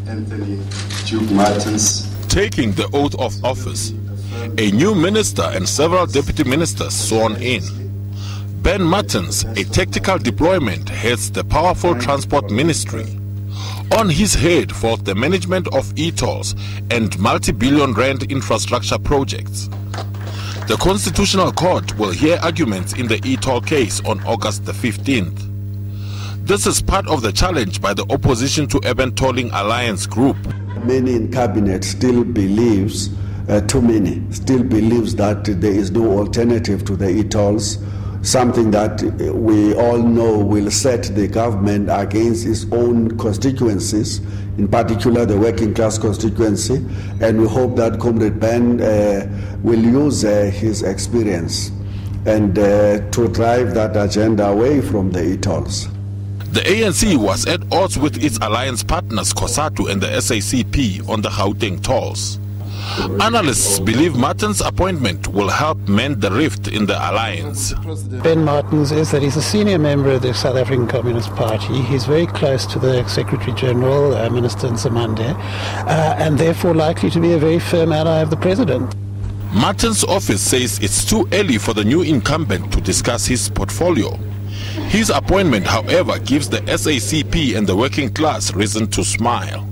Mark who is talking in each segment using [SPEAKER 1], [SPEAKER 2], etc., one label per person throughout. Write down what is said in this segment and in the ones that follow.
[SPEAKER 1] Anthony Duke Martins
[SPEAKER 2] taking the oath of office, a new minister and several deputy ministers sworn in. Ben Martins, a tactical deployment, heads the powerful transport ministry. On his head falls the management of e-tolls and multi-billion rand infrastructure projects. The Constitutional Court will hear arguments in the e-toll case on August the 15th. This is part of the challenge by the opposition to Urban Tolling Alliance Group.
[SPEAKER 3] Many in cabinet still believes, too many, still believes that there is no alternative to the e-tolls, something that we all know will set the government against its own constituencies, in particular the working class constituency, and we hope that Comrade Ben will use his experience and to drive that agenda away from the e-tolls.
[SPEAKER 2] The ANC was at odds with its alliance partners COSATU and the SACP on the Gauteng tolls. Analysts believe Martins' appointment will help mend the rift in the alliance.
[SPEAKER 4] Ben Martins is that he's a senior member of the South African Communist Party. He's very close to the Secretary General, Minister Nzimande, and therefore likely to be a very firm ally of the President.
[SPEAKER 2] Martins' office says it's too early for the new incumbent to discuss his portfolio. His appointment, however, gives the SACP and the working class reason to smile,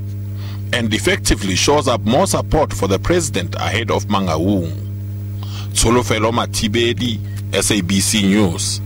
[SPEAKER 2] and effectively shows up more support for the president ahead of Mangaung. Tsholofelo Mathibedi, SABC News.